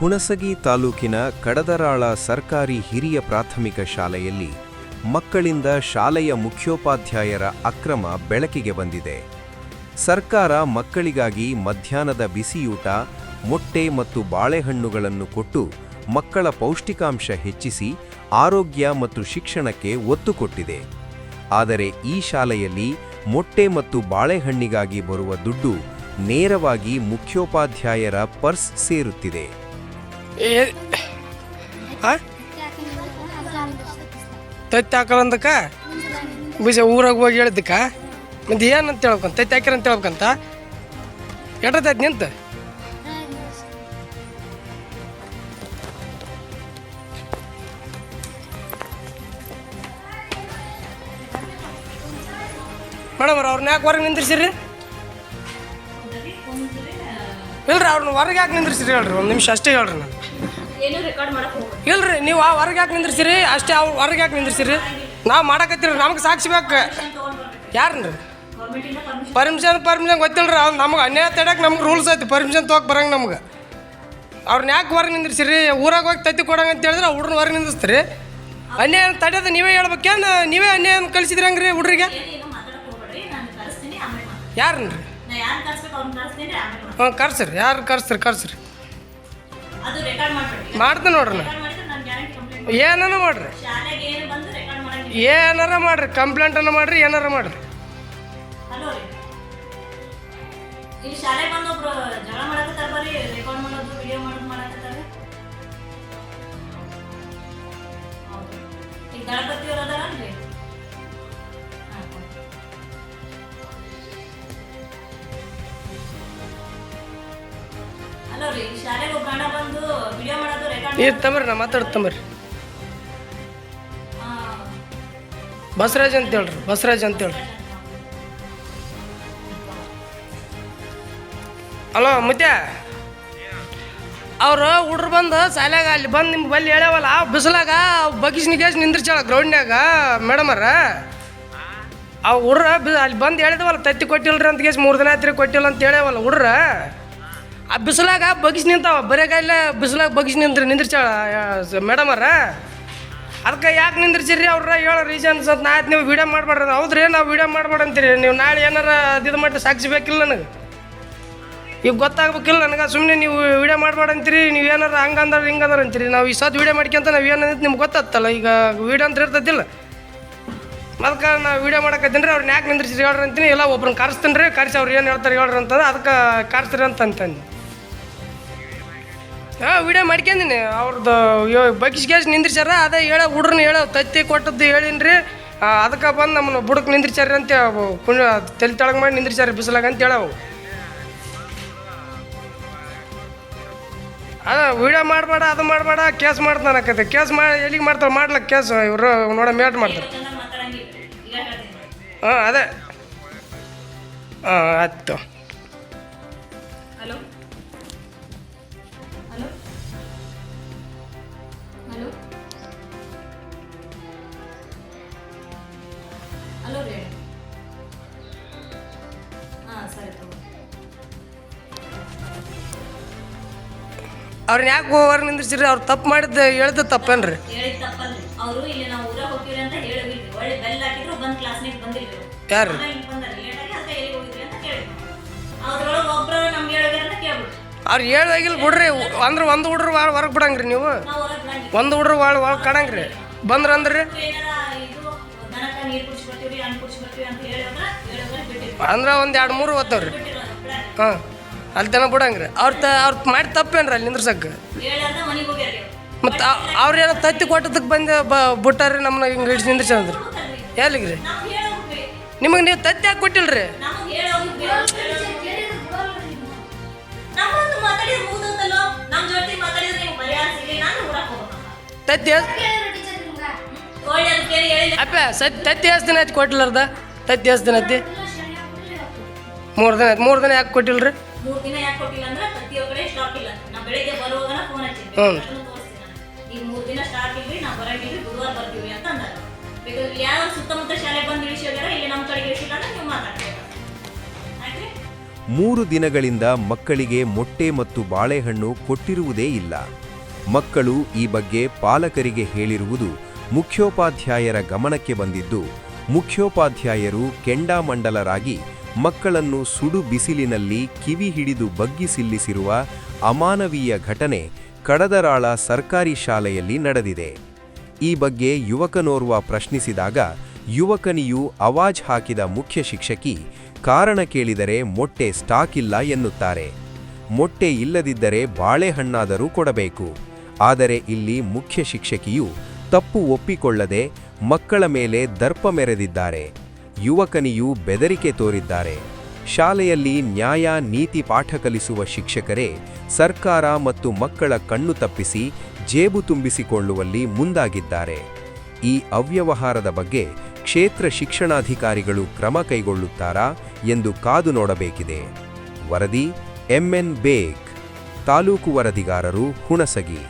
ಹುಣಸಗಿ ತಾಲೂಕಿನ ಕಡದರಾಳ ಸರ್ಕಾರಿ ಹಿರಿಯ ಪ್ರಾಥಮಿಕ ಶಾಲೆಯಲ್ಲಿ ಮಕ್ಕಳಿಂದ ಶಾಲೆಯ ಮುಖ್ಯೋಪಾಧ್ಯಾಯರ ಅಕ್ರಮ ಬೆಳಕಿಗೆ ಬಂದಿದೆ. ಸರ್ಕಾರ ಮಕ್ಕಳಿಗಾಗಿ ಮಧ್ಯಾಹ್ನದ ಬಿಸಿಯೂಟ, ಮೊಟ್ಟೆ ಮತ್ತು ಬಾಳೆಹಣ್ಣುಗಳನ್ನು ಕೊಟ್ಟು ಮಕ್ಕಳ ಪೌಷ್ಟಿಕಾಂಶ ಹೆಚ್ಚಿಸಿ ಆರೋಗ್ಯ ಮತ್ತು ಶಿಕ್ಷಣಕ್ಕೆ ಒತ್ತು ಕೊಟ್ಟಿದೆ. ಆದರೆ ಈ ಶಾಲೆಯಲ್ಲಿ ಮೊಟ್ಟೆ ಮತ್ತು ಬಾಳೆಹಣ್ಣಿಗಾಗಿ ಬರುವ ದುಡ್ಡು ನೇರವಾಗಿ ಮುಖ್ಯೋಪಾಧ್ಯಾಯರ ಪರ್ಸ್ ಸೇರುತ್ತಿದೆ. ತತ್ತಿ ಹಾಕಲಂದಕ್ಕ ಬೀಜ ಊರಾಗ ಹೋಗಿ ಹೇಳಿದ್ದಕ್ಕ ಮತ್ತೆ ಏನಂತ ಹೇಳ್ಬೇಕಂತ ತತ್ತಿ ಹಾಕಿರಂತ ಹೇಳ್ಬೇಕಂತ ಎಷ್ಟೊತ್ತೈತಿ ನಿಂತ ಮೇಡಮ್ ಅವ್ರನ್ನ ಯಾಕೆ ಹೊರಗೆ ನಿಂದಿರ್ಸಿರಿ? ಇಲ್ರಿ ಅವ್ರನ್ನ ಹೊರಗೆ ಯಾಕೆ ನಿಂದಿರ್ಸಿರಿ ಹೇಳ್ರಿ, ಒಂದು ನಿಮಿಷ ಅಷ್ಟೇ ಹೇಳ್ರಿ. ನಾನು ಇಲ್ರಿ ನೀವು ಆ ಹೊರಗೆ ಯಾಕೆ ನಿಂದಿರ್ಸಿರಿ ಅಷ್ಟೇ, ಅವ್ರು ಹೊರಗೆ ಯಾಕೆ ನಿಂದಿರ್ಸಿರಿ? ನಾವು ಮಾಡಕತ್ತೀರಿ, ನಮ್ಗೆ ಸಾಕ್ಷಿ ಬೇಕು. ಯಾರನ್ರಿ ಪರ್ಮಿಷನ್ ಗೊತ್ತಿಲ್ರಿ, ಅವ್ರು ನಮ್ಗೆ ಅನ್ಯಾಯ ತಡ್ಯಾಕೆ ನಮ್ಗೆ ರೂಲ್ಸ್ ಐತಿ, ಪರ್ಮಿಷನ್ ತೊಗೊಳಕ್ಕೆ ಬರಂಗೆ ನಮ್ಗೆ. ಅವ್ರನ್ನ ಯಾಕೆ ಹೊರಗೆ ನಿಂದಿರ್ಸಿರಿ? ಊರಾಗ ಹೋಗಿ ತತ್ತಿ ಕೊಡಂಗೆ ಅಂತ ಹೇಳಿದ್ರೆ ಹುಡ್ರನ್ನ ಹೊರಗೆ ನಿಂದಿಸ್ತೀರಿ. ಅನ್ಯಾಯ ತಡೆಯೋದು ನೀವೇ ಹೇಳ್ಬೇಕೇನು? ನೀವೇ ಅನ್ಯಾಯ ಕಳಿಸಿದ್ರಿ ಹಂಗ್ರಿ ಹುಡ್ರಿಗೆ? ಯಾರನ್ರಿ? ಹಾಂ ಕರ್ಸ್ರಿ, ಯಾರು ಕರ್ಸ್ರಿ ಮಾಡ್ತೀನಿ ನೋಡ್ರಿ. ಏನಾರ ಮಾಡ್ರಿ, ಏನಾರ ಮಾಡ್ರಿ, ಕಂಪ್ಲೇಂಟನ್ನು ಮಾಡ್ರಿ, ಏನಾರ ಮಾಡ್ರಿ. ತಮ್ಮರಿ ನಾ ಮಾತಾಡ್ತಂಬರ್ರಿ. ಬಸವರಾಜ್ ಅಂತ ಹೇಳ್ರಿ. ಹಲೋ ಮುತ್ಯ, ಅವ್ರು ಹುಡ್ರು ಬಂದು ಶಾಲ್ಯಾಗ ಅಲ್ಲಿ ಬಂದು ನಿಮ್ಗೆ ಬಲ್ಲಿ ಹೇಳ್ಯಾವಲ್ಲ, ಬಿಸಿಲಾಗ ಬಗ್ಗಿಸಿ ನಿಂದ್ರಿಸ್ಯಾಳ ಗ್ರೌಂಡ್ನಾಗ ಮೇಡಮರ. ಆ ಹುಡ್ರ ಅಲ್ಲಿ ಬಂದು ಹೇಳಿದವಲ್ಲ ತತ್ತಿ ಕೊಟ್ಟಿಲ್ರಿ ಅಂತ ಕೇಸ್ 3 ದಿನ ಆಯ್ತು ಕೊಟ್ಟಿಲ್ಲ ಅಂತ ಹೇಳ್ಯಾವಲ್ಲ ಹುಡ್ರ. ಆ ಬಿಸಿಲಾಗ ಬಗ್ಗಿಸಿ ನಿಂತಾವ, ಬರೇಗಾಯಿಲ್ಲ ಬಿಸಿಲಾಗ ಬಗ್ಗಿಸಿ ನಿಂದ್ರಿಸ್ಯಾಳ ಮೇಡಮರ. ಅದಕ್ಕೆ ಯಾಕೆ ನಿಂದ್ರಿಸಿರಿ ಅವ್ರ ಹೇಳೋ ರೀಸನ್ಸ್ ಅಂತ. ನಾ ನೀವು ವೀಡಿಯೋ ಮಾಡ್ಬೇಡ್ರಿ. ಹೌದ್ರಿ, ನಾವು ವೀಡಿಯೋ ಮಾಡ್ಬೇಡ ಅಂತೀರಿ. ನೀವು ನಾಳೆ ಏನಾರ ಇದು ಮಾಡಿ ಸಾಕ್ಷಿ ಬೇಕಿಲ್ಲ ನನಗೆ, ಈಗ ಗೊತ್ತಾಗ್ಬೇಕಿಲ್ಲ ನನಗೆ. ಸುಮ್ಮನೆ ನೀವು ವೀಡಿಯೋ ಮಾಡ್ಬೇಡ ಅಂತೀರಿ, ನೀವು ಏನಾರ ಹಂಗಂದ್ರೆ ಹಿಂಗಂದ್ರೆ ಅಂತೀರಿ. ನಾವು ಈ ಸತ್ ವೀಡಿಯೋ ಮಾಡ್ಕೊಂತ ನಾವು ಏನಂತ ನಿಮ್ಗೆ ಗೊತ್ತಾಗ್ತಲ್ಲ. ಈಗ ವೀಡಿಯೋ ಅಂತ ಇರ್ತದಿಲ್ಲ, ಅದಕ್ಕೆ ನಾವು ವೀಡಿಯೋ ಮಾಡಕತ್ತೀನಿ ರೀ. ಅವ್ರನ್ನ ಯಾಕೆ ನಿಂದ್ರಿಸಿ ಹೇಳ್ರಿ ಅಂತೀನಿ. ಇಲ್ಲ ಒಬ್ರನ್ನ ಕರೆಸ್ತೀನಿ ರೀ, ಕರೆಸಿ ಅವ್ರು ಏನು ಹೇಳ್ತಾರೆ ಹೇಳ್ರಿ ಅಂತಂದ್ರೆ ಅದಕ್ಕೆ ಕರೆಸ್ತೀರಿ ಅಂತಂದು ವೀಡಿಯೋ ಮಾಡ್ಕೊಂಡೀನಿ. ಅವ್ರದ್ದು ಬಗ್ಗಿಸ್ಗ್ಯಾಸ್ ನಿಂದ್ರಿಸ್ಯಾರ, ಅದೇ ಹುಡ್ರನ್ನ ತತ್ತಿ ಕೊಟ್ಟದ್ದು ಹೇಳಿನಿ ರೀ. ಅದಕ್ಕೆ ಬಂದು ನಮ್ಮನ್ನು ಬುಡಕ್ಕೆ ನಿಂದ್ರಿಸ್ಯಾರ ಅಂತ ತಲೆ ತೆಳಗೆ ಮಾಡಿ ನಿಂದ್ರಿಸ್ಯಾರ ಬಿಸಿಲಾಗ ಅಂತ ಹೇಳವು. ಅದ ವೀಡಿಯೋ ಮಾಡಬೇಡ, ಅದು ಮಾಡಬೇಡ, ಕೇಸ್ ಮಾಡ್ತಾನೆ ಆಕೈತೆ. ಕೇಸ್ ಮಾಡಿ ಎಲ್ಲಿಗೆ ಮಾಡ್ತಾರೆ? ಮಾಡ್ಲಕ್ಕೆ ಕೇಸ್ ಇವರು ನೋಡ ಮೇಟ್ ಮಾಡ್ತಾರೆ. ಹಾಂ ಅದೇ ಆಯ್ತು. ಅವ್ರನ್ನ ಯಾಕೆ ಹೊರ ನಿಂದ್ರಿಸಿರಿ? ಅವ್ರು ತಪ್ಪು ಮಾಡಿದ್ದು ಹೇಳ್ದು ತಪ್ಪೇನ್ರಿ? ಯಾರು ಅವ್ರು ಹೇಳುವಾಗಿಲ್ಲ ಬಿಡ್ರಿ. ಅಂದ್ರೆ ಒಂದು ಹುಡ್ರು ಹೊರಗೆ ಬಿಡಂಗ್ರಿ ನೀವು, ಒಂದು ಹುಡ್ರು ಒಳಗೆ ಕಡಂಗ್ರಿ ಬಂದ್ರ ಅಂದ್ರಿ. ಅಂದ್ರೆ ಒಂದು 2-3 ಓದ್ತಾವ್ರಿ. ಹಾಂ ಅಲ್ಲಿ ತನಕ ಬಿಡಂಗ್ರಿ. ಅವ್ರು ಮಾಡಿ ತಪ್ಪೇನ್ರಿ ಅಲ್ಲಿ ನಿಂದ್ರಸಕ್ಕೆ? ಮತ್ತು ಅವ್ರೇನೋ ತತ್ತಿ ಕೊಟ್ಟದಕ್ಕೆ ಬಂದು ಬಿಟ್ಟಾರ್ರಿ ನಮ್ಮನ್ನ ಹಿಂಗೆ ಹಿಡಿಸಿ ನಿಂದ್ರಿಸಂದ್ರಿ. ಎಲ್ಲಿಗ್ರಿ ನಿಮಗೆ? ನೀವು ತತ್ತಿ ಹಾಕಿ ಕೊಟ್ಟಿಲ್ರಿ. ತತ್ತಿ ಅಪ್ಪ ತತ್ತಿ ಎಷ್ಟು ದಿನ ಆಯ್ತು ಕೊಟ್ಟಿಲ್ಲಾರ್ದ? ತತ್ತಿ ಎಷ್ಟು ದಿನ ಐತಿ? 3 ದಿನ ಆಯ್ತು. 3 ದಿನ ಯಾಕೆ ಕೊಟ್ಟಿಲ್ರಿ? 3 ದಿನ ಯಾಕೆ ಕೊಟ್ಟಿಲ್ಲ ಅಂದ್ರೆ ಪ್ರತಿಯೊಬ್ಬರ ಕಡೆ ಸ್ಟಾಕ್ ಇಲ್ಲ. ನಾ ಬೆಳಿಗ್ಗೆ ಬರುವಾಗ ಫೋನ್ ಹಚ್ಚಿದ್ದೆ, ಈಗ 3 ದಿನ ಸ್ಟಾಕ್ ಇಲ್ರಿ, ನಾವು ಬರಂಗಿಲ್ರಿ, ಬುಧವಾರ ಬರ್ತೀವಿ ಅಂತ ಅಂದಾರ. ಬೇಕಾದ್ರೆ ಯಾವ ಸುತ್ತಮುತ್ತ ಶಾಲೆ ಬಂದು ಇಳಿಸಿ ಹೋಗ್ಯಾರ, ಇಲ್ಲಿ ನಮ್ಮ ಕಡೆಗೆ ಇಳಿಸಿಲ್ಲ ಅಂದ್ರೆ ನೀವು ಮಾತಾಡ್ತೀವಿ. ಆಯ್ತು 3 ದಿನಗಳಿಂದ ಮಕ್ಕಳಿಗೆ ಮೊಟ್ಟೆ ಮತ್ತು ಬಾಳೆಹಣ್ಣು ಕೊಟ್ಟಿರುವುದೇ ಇಲ್ಲ. ಮಕ್ಕಳು ಈ ಬಗ್ಗೆ ಪಾಲಕರಿಗೆ ಹೇಳಿರುವುದು ಮುಖ್ಯೋಪಾಧ್ಯಾಯರ ಗಮನಕ್ಕೆ ಬಂದಿದ್ದು, ಮುಖ್ಯೋಪಾಧ್ಯಾಯರು ಕೆಂಡಾಮಂಡಲರಾಗಿ ಮಕ್ಕಳನ್ನು ಸುಡು ಬಿಸಿಲಿನಲ್ಲಿ ಕಿವಿ ಹಿಡಿದು ಬಗ್ಗಿಸಿಲ್ಲಿಸಿರುವ ಅಮಾನವೀಯ ಘಟನೆ ಕಡದರಾಳ ಸರ್ಕಾರಿ ಶಾಲೆಯಲ್ಲಿ ನಡೆದಿದೆ. ಈ ಬಗ್ಗೆ ಯುವಕನೋರ್ವ ಪ್ರಶ್ನಿಸಿದಾಗ ಯುವಕನಿಯು ಅವಾಜ್ ಹಾಕಿದ ಮುಖ್ಯ ಶಿಕ್ಷಕಿ ಕಾರಣ ಕೇಳಿದರೆ ಮೊಟ್ಟೆ ಸ್ಟಾಕ್ ಇಲ್ಲ ಎನ್ನುತ್ತಾರೆ. ಮೊಟ್ಟೆ ಇಲ್ಲದಿದ್ದರೆ ಬಾಳೆಹಣ್ಣಾದರೂ ಕೊಡಬೇಕು. ಆದರೆ ಇಲ್ಲಿ ಮುಖ್ಯ ಶಿಕ್ಷಕಿಯು ತಪ್ಪು ಒಪ್ಪಿಕೊಳ್ಳದೆ ಮಕ್ಕಳ ಮೇಲೆ ದರ್ಪ ಮೆರೆದಿದ್ದಾರೆ. ಯುವಕನಿಯು ಬೆದರಿಕೆ ತೋರಿದ್ದಾರೆ. ಶಾಲೆಯಲ್ಲಿ ನ್ಯಾಯ ನೀತಿ ಪಾಠ ಕಲಿಸುವ ಶಿಕ್ಷಕರೇ ಸರ್ಕಾರ ಮತ್ತು ಮಕ್ಕಳ ಕಣ್ಣು ತಪ್ಪಿಸಿ ಜೇಬು ತುಂಬಿಸಿಕೊಳ್ಳುವಲ್ಲಿ ಮುಂದಾಗಿದ್ದಾರೆ. ಈ ಅವ್ಯವಹಾರದ ಬಗ್ಗೆ ಕ್ಷೇತ್ರ ಶಿಕ್ಷಣಾಧಿಕಾರಿಗಳು ಕ್ರಮ ಕೈಗೊಳ್ಳುತ್ತಾರಾ ಎಂದು ಕಾದು ನೋಡಬೇಕಿದೆ. ವರದಿ MN ಬೇಗ್, ತಾಲೂಕು ವರದಿಗಾರರು ಹುಣಸಗಿ.